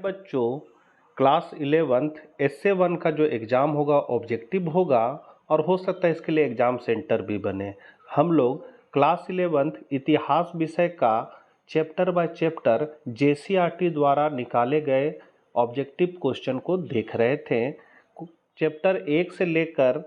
बच्चों, class 11th S A 1 का जो एग्ज़ाम होगा ऑब्जेक्टिव होगा और हो सकता है इसके लिए एग्ज़ाम सेंटर भी बने। हम लोग क्लास 11th इतिहास विषय का चैप्टर बाय चैप्टर जेसीईआरटी द्वारा निकाले गए ऑब्जेक्टिव क्वेश्चन को देख रहे थे। चैप्टर 1 से लेकर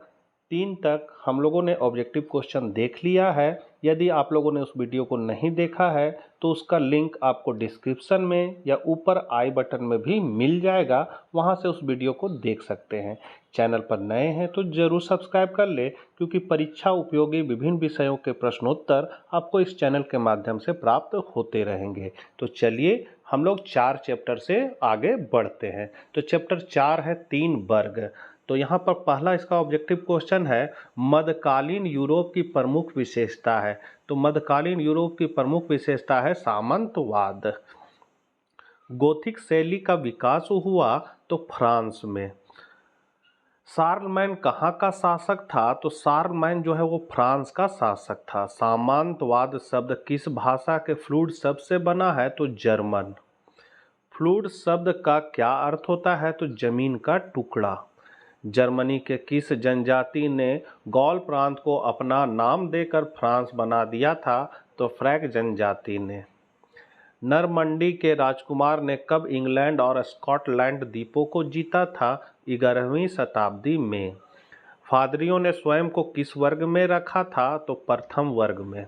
3 तक हम लोगों ने ऑब्जेक्टिव क्वेश्चन देख लिया है। यदि आप लोगों ने उस वीडियो को नहीं देखा है तो उसका लिंक आपको डिस्क्रिप्शन में या ऊपर आई बटन में भी मिल जाएगा, वहां से उस वीडियो को देख सकते हैं। चैनल पर नए हैं तो जरूर सब्सक्राइब कर ले, क्योंकि परीक्षा उपयोगी विभिन्न विषयों के प्रश्नोत्तर आपको इस चैनल के माध्यम से प्राप्त होते रहेंगे। तो चलिए हम लोग 4 चैप्टर से आगे बढ़ते हैं। तो चैप्टर 4 है 3 वर्ग। तो यहाँ पर पहला इसका ऑब्जेक्टिव क्वेश्चन है, मध्यकालीन यूरोप की प्रमुख विशेषता है। तो मध्यकालीन यूरोप की प्रमुख विशेषता है सामंतवाद। गोथिक शैली का विकास हुआ तो फ्रांस में। शार्लमैन कहाँ का शासक था? तो शार्लमैन जो है वो फ्रांस का शासक था। सामंतवाद शब्द किस भाषा के फ्लूइड शब्द से बना है? तो जर्मन। फ्लूइड शब्द का क्या अर्थ होता है? तो जमीन का टुकड़ा। जर्मनी के किस जनजाति ने गॉल प्रांत को अपना नाम देकर फ्रांस बना दिया था? तो फ्रैक जनजाति ने। नरमंडी के राजकुमार ने कब इंग्लैंड और स्कॉटलैंड द्वीपों को जीता था? 11वीं शताब्दी में। फादरियों ने स्वयं को किस वर्ग में रखा था? तो प्रथम वर्ग में।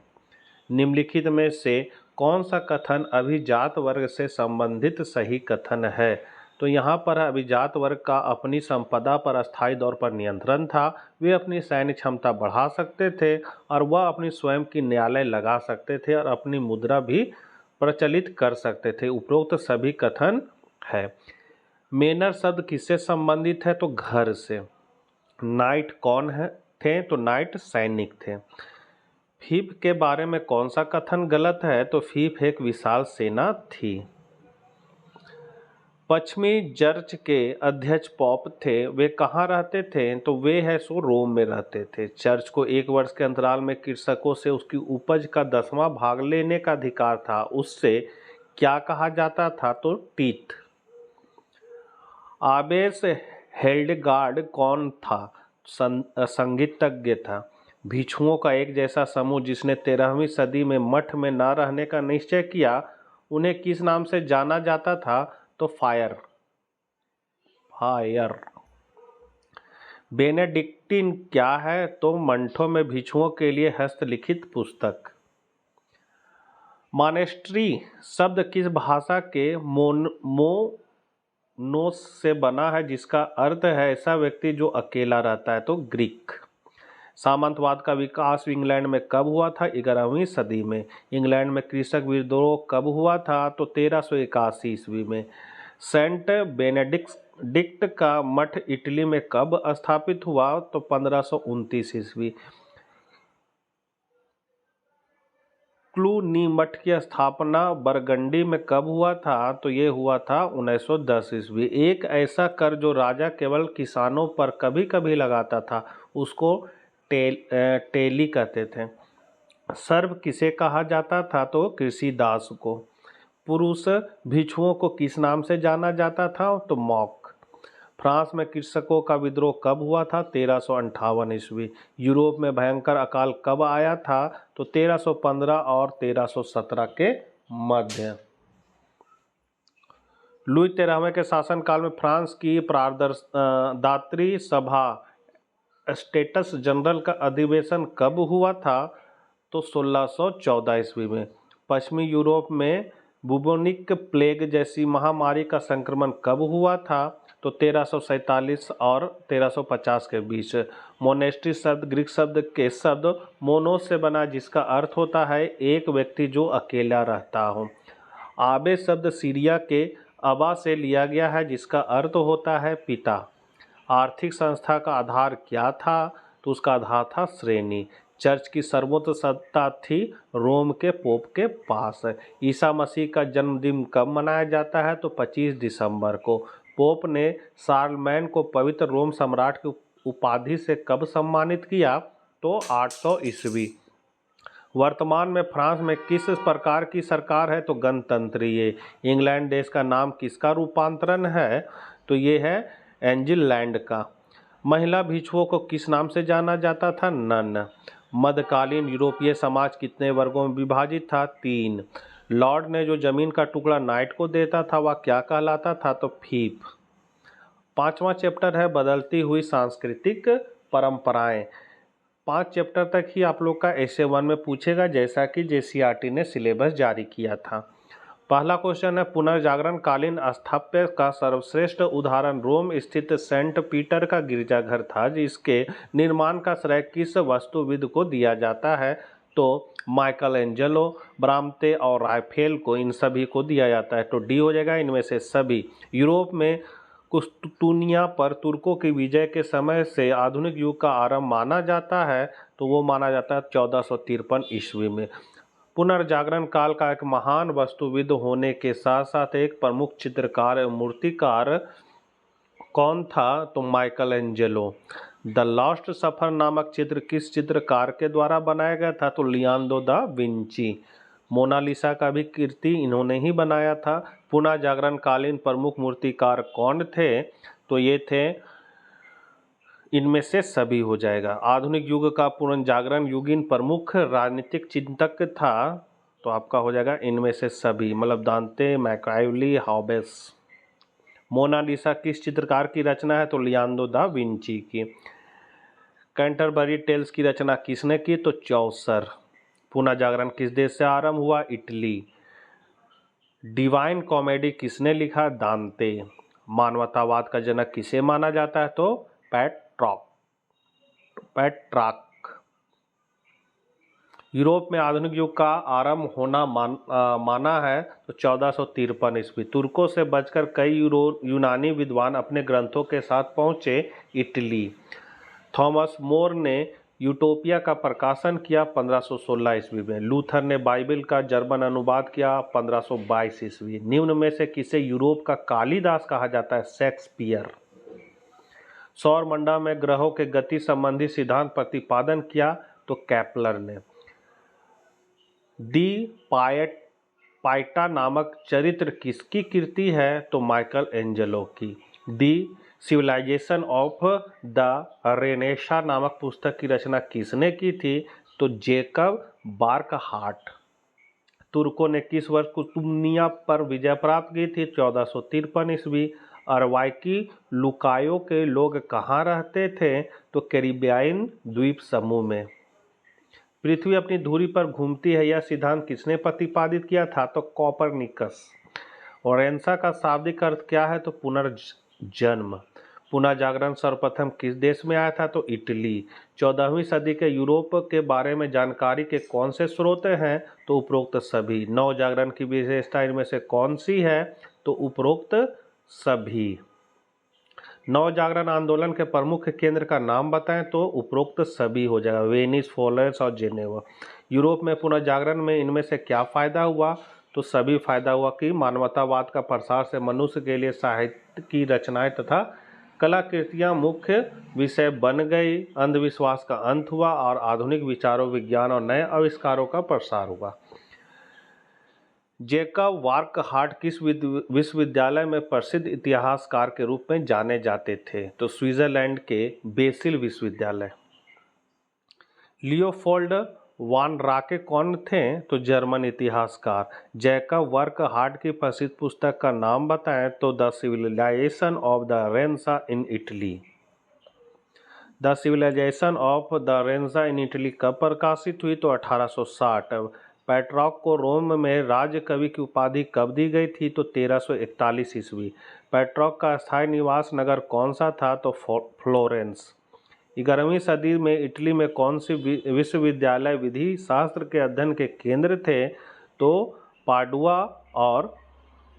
निम्नलिखित में से कौन सा कथन अभिजात वर्ग से संबंधित सही कथन है? तो यहाँ पर अभिजात वर्ग का अपनी संपदा पर अस्थायी तौर पर नियंत्रण था। वे अपनी सैन्य क्षमता बढ़ा सकते थे और वह अपनी स्वयं की न्यायालय लगा सकते थे और अपनी मुद्रा भी प्रचलित कर सकते थे। उपरोक्त सभी कथन है। मेनर शब्द किससे संबंधित है? तो घर से। नाइट कौन है थे? तो नाइट सैनिक थे। फीफ के बारे में कौन सा कथन गलत है? तो फीफ एक विशाल सेना थी। पश्चिमी चर्च के अध्यक्ष पॉप थे, वे कहाँ रहते थे? तो वे है सो रोम में रहते थे। चर्च को 1 वर्ष के अंतराल में कृषकों से उसकी उपज का 10वां भाग लेने का अधिकार था। उससे क्या कहा जाता था? तो टीथ। आबेस हेल्डेगार्ड कौन था? संगीतज्ञ था। भिक्षुओं का एक जैसा समूह जिसने 13वीं सदी में मठ में न रहने का निश्चय किया, उन्हें किस नाम से जाना जाता था? तो फायर। बेनेडिक्टिन क्या है? तो मंठों में भिक्षुओं के लिए हस्तलिखित पुस्तक। मॉनेस्ट्री शब्द किस भाषा के मोनोस से बना है, जिसका अर्थ है ऐसा व्यक्ति जो अकेला रहता है? तो ग्रीक। सामंतवाद का विकास इंग्लैंड में कब हुआ था? 11वीं सदी में। इंग्लैंड में कृषक विद्रोह कब हुआ था? तो 1381 ईस्वी में। सेंट बेनेडिक्ट का मठ इटली में कब स्थापित हुआ? तो 1529 ईस्वी। क्लूनी मठ की स्थापना बरगंडी में कब हुआ था? तो ये हुआ था 1910 ईस्वी। एक ऐसा कर जो राजा केवल किसानों पर कभी कभी लगाता था, उसको टेली कहते थे। सर्व किसे कहा जाता था? तो कृषि दास को। पुरुष भिक्षुओं को किस नाम से जाना जाता था? तो मॉक। फ्रांस में कृषकों का विद्रोह कब हुआ था? 1358 ईस्वी। यूरोप में भयंकर अकाल कब आया था? तो 1315 और 1317 के मध्य। लुई 13वें के शासनकाल में फ्रांस की दात्री सभा स्टेटस जनरल का अधिवेशन कब हुआ था? तो 1614 ईस्वी में। पश्चिमी यूरोप में बुबोनिक प्लेग जैसी महामारी का संक्रमण कब हुआ था? तो 1347 और 1350 के बीच। मोनेस्ट्री शब्द ग्रीक शब्द के शब्द मोनोस से बना, जिसका अर्थ होता है एक व्यक्ति जो अकेला रहता हो। आबे शब्द सीरिया के अबा से लिया गया है, जिसका अर्थ होता है पिता। आर्थिक संस्था का आधार क्या था? तो उसका आधार था श्रेणी। चर्च की सर्वोच्च सत्ता थी रोम के पोप के पास। ईसा मसीह का जन्मदिन कब मनाया जाता है? तो 25 दिसंबर को। पोप ने शार्लमैन को पवित्र रोम सम्राट की उपाधि से कब सम्मानित किया? तो 800 ईस्वी। वर्तमान में फ्रांस में किस प्रकार की सरकार है? तो गणतंत्रीय। इंग्लैंड देश का नाम किसका रूपांतरण है? तो ये है एंजिल लैंड का। महिला भिक्षुओं को किस नाम से जाना जाता था? नन। मध्यकालीन यूरोपीय समाज कितने वर्गों में विभाजित था? 3। लॉर्ड ने जो जमीन का टुकड़ा नाइट को देता था वह क्या कहलाता था? तो फीफ। 5वां चैप्टर है बदलती हुई सांस्कृतिक परंपराएं। 5 चैप्टर तक ही आप लोग का एसे 1 में पूछेगा, जैसा कि जेसीईआरटी ने सिलेबस जारी किया था। पहला क्वेश्चन है पुनर्जागरण कालीन स्थापत्य का सर्वश्रेष्ठ उदाहरण रोम स्थित सेंट पीटर का गिरजाघर था, जिसके निर्माण का श्रेय किस वास्तुविद को दिया जाता है? तो माइकल एंजेलो, ब्राम्ते और राफेल को, इन सभी को दिया जाता है। तो डी हो जाएगा इनमें से सभी। यूरोप में कुस्तुनिया पर तुर्कों की विजय के समय से आधुनिक युग का आरंभ माना जाता है, तो वो माना जाता है 1453 ईस्वी में। पुनर्जागरण काल का एक महान वास्तुविद होने के साथ साथ एक प्रमुख चित्रकार एवं मूर्तिकार कौन था? तो माइकल एंजेलो। द लास्ट सफर नामक चित्र किस चित्रकार के द्वारा बनाया गया था? तो लियोनार्डो दा विंची। मोनालिसा का भी कृति इन्होंने ही बनाया था। पुनर्जागरण कालीन प्रमुख मूर्तिकार कौन थे? तो ये थे इनमें से सभी हो जाएगा। आधुनिक युग का पुनर्जागरण युगीन प्रमुख राजनीतिक चिंतक था, तो आपका हो जाएगा इनमें से सभी, मतलब दांते, मैकाइवली, हॉबेस। मोनालिसा किस चित्रकार की रचना है? तो लियोनार्डो दा विंची की। कैंटरबरी टेल्स की रचना किसने की? तो चौसर। पुनर्जागरण किस देश से आरंभ हुआ? इटली। डिवाइन कॉमेडी किसने लिखा? दांते। मानवतावाद का जनक किसे माना जाता है? तो पेट्रार्क। यूरोप में आधुनिक युग का आरंभ होना माना है तो 1453 ईस्वी। तुर्कों से बचकर कई यूनानी विद्वान अपने ग्रंथों के साथ पहुंचे इटली। थॉमस मोर ने यूटोपिया का प्रकाशन किया 1516 ईस्वी में। लूथर ने बाइबल का जर्मन अनुवाद किया 1522 ईस्वी। निम्न में से किसे यूरोप का कालिदास कहा जाता है? शेक्सपियर। सौर मंडल में ग्रहों के गति संबंधी सिद्धांत प्रतिपादन किया तो केपलर ने। दी पाइटा नामक चरित्र किसकी कृति है? तो माइकल एंजेलो की। दी सिविलाइजेशन ऑफ द रेनेसा नामक पुस्तक की रचना किसने की थी? तो जेकब बार्कहार्ट। तुर्कों ने किस वर्ष कुतुबनिया पर विजय प्राप्त की थी? 1453 ईस्वी। अरवाइकी लुकायो के लोग कहाँ रहते थे? तो कैरिबियाई द्वीप समूह में। पृथ्वी अपनी धुरी पर घूमती है, यह सिद्धांत किसने प्रतिपादित किया था? तो कोपरनिकस। और रेनेसा का शाब्दिक अर्थ क्या है? तो पुनर्जन्म। पुनर्जागरण सर्वप्रथम किस देश में आया था? तो इटली। 14वीं सदी के यूरोप के बारे में जानकारी के कौन से स्रोत हैं? तो उपरोक्त सभी। नवजागरण की विशेषता इनमें से कौन सी है? तो उपरोक्त सभी। नवजागरण आंदोलन के प्रमुख केंद्र का नाम बताएं? तो उपरोक्त सभी हो जाएगा, वेनिस, फ्लोरेंस और जेनेवा। यूरोप में पुनर्जागरण में इनमें से क्या फायदा हुआ? तो सभी फायदा हुआ कि मानवतावाद का प्रसार से मनुष्य के लिए साहित्य की रचनाएं तथा कलाकृतियां मुख्य विषय बन गई, अंधविश्वास का अंत हुआ और आधुनिक विचारों, विज्ञान और नए आविष्कारों का प्रसार हुआ। जेकब बार्कहार्ट किस विश्वविद्यालय में प्रसिद्ध इतिहासकार के रूप में जाने जाते थे? तो स्विट्जरलैंड के बेसिल विश्वविद्यालय। लियोपोल्ड वान राके कौन थे? तो जर्मन इतिहासकार। जेकब बार्कहार्ट की प्रसिद्ध पुस्तक का नाम बताएं? तो the civilisation of the renaissance in Italy. The civilisation of the renaissance in Italy कब प्रकाशित हुई? तो 1860। पेट्रार्क को रोम में राज्य कवि की उपाधि कब दी गई थी? तो 1341 ईस्वी। पेट्रार्क का स्थायी निवास नगर कौन सा था? तो फ्लोरेंस। 11वीं सदी में इटली में कौन सी विश्वविद्यालय विधि शास्त्र के अध्ययन के केंद्र थे? तो पाडुआ और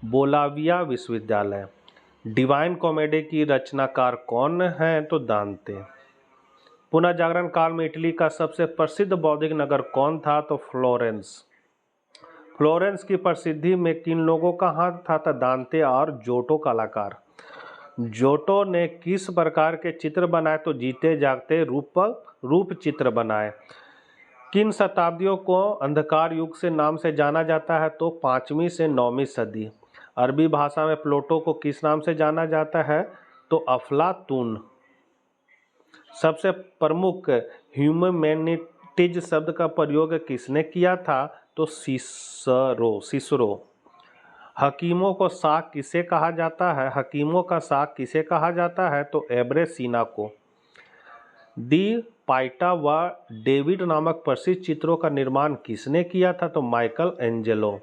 बोलाविया विश्वविद्यालय। डिवाइन कॉमेडी की रचनाकार कौन है? तो दांते। पुनर्जागरण काल में इटली का सबसे प्रसिद्ध बौद्धिक नगर कौन था? तो फ्लोरेंस। फ्लोरेंस की प्रसिद्धि में किन लोगों का हाथ था? दांते और जोटो कलाकार। जोटो ने किस प्रकार के चित्र बनाए? तो जीते जागते रूप चित्र बनाए। किन शताब्दियों को अंधकार युग से नाम से जाना जाता है? तो 5वीं से 9वीं सदी। अरबी भाषा में प्लूटो को किस नाम से जाना जाता है? तो अफलातून। सबसे प्रमुख ह्यूमैनिटीज शब्द का प्रयोग किसने किया था? तो सिसरो। हकीमों को शाह किसे कहा जाता है? हकीमों का शाह किसे कहा जाता है? तो एब्रेसिना को। दी पाइटा व डेविड नामक प्रसिद्ध चित्रों का निर्माण किसने किया था? तो माइकल एंजेलो।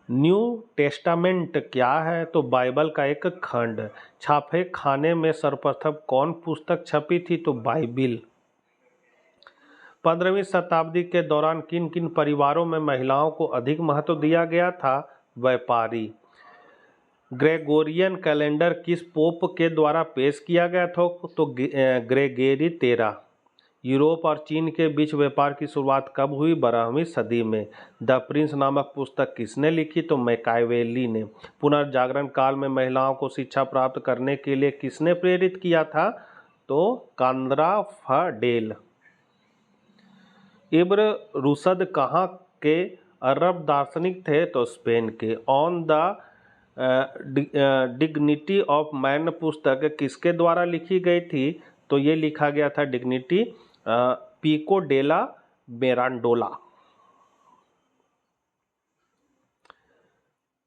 न्यू टेस्टामेंट क्या है? तो बाइबल का एक खंड। छापे खाने में सर्वप्रथम कौन पुस्तक छपी थी? तो बाइबिल। 15वीं शताब्दी के दौरान किन किन परिवारों में महिलाओं को अधिक महत्व दिया गया था? व्यापारी। ग्रेगोरियन कैलेंडर किस पोप के द्वारा पेश किया गया था? तो ग्रेगरी 13। यूरोप और चीन के बीच व्यापार की शुरुआत कब हुई? 12वीं सदी में। द प्रिंस नामक पुस्तक किसने लिखी? तो मैकावेली ने। पुनर्जागरण काल में महिलाओं को शिक्षा प्राप्त करने के लिए किसने प्रेरित किया था? तो कांद्रा फडेल। इब्न रुशद कहाँ के अरब दार्शनिक थे? तो स्पेन के। On the dignity of man पुस्तक किसके द्वारा लिखी गई थी? तो ये लिखा गया था डिग्निटी पिको डेला मेरांडोला।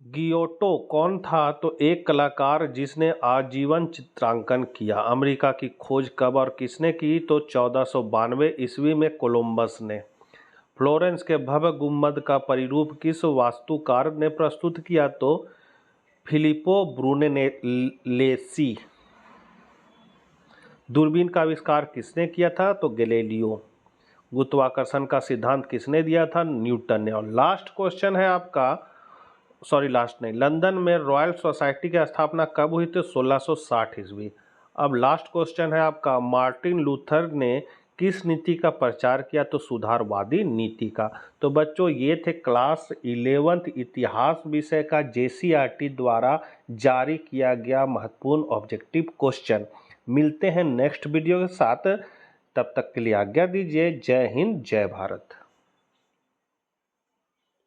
गियोटो कौन था? तो एक कलाकार जिसने आजीवन चित्रांकन किया। अमेरिका की खोज कब और किसने की? तो 1492 ईस्वी में कोलंबस ने। फ्लोरेंस के भव्य गुम्बद का परिरूप किस वास्तुकार ने प्रस्तुत किया? तो फिलिपो ब्रूनेलेसी। दूरबीन का आविष्कार किसने किया था? तो गैलीलियो। गुरुत्वाकर्षण का सिद्धांत किसने दिया था? न्यूटन ने। और लास्ट क्वेश्चन है आपका, लास्ट नहीं, लंदन में रॉयल सोसाइटी की स्थापना कब हुई थी? 1660 ईस्वी। अब लास्ट क्वेश्चन है आपका, मार्टिन लूथर ने किस नीति का प्रचार किया? तो सुधारवादी नीति का। तो बच्चों ये थे क्लास 11th इतिहास विषय का JCRT द्वारा जारी किया गया महत्वपूर्ण ऑब्जेक्टिव क्वेश्चन। मिलते हैं नेक्स्ट वीडियो के साथ, तब तक के लिए आज्ञा दीजिए। जय हिंद, जय भारत।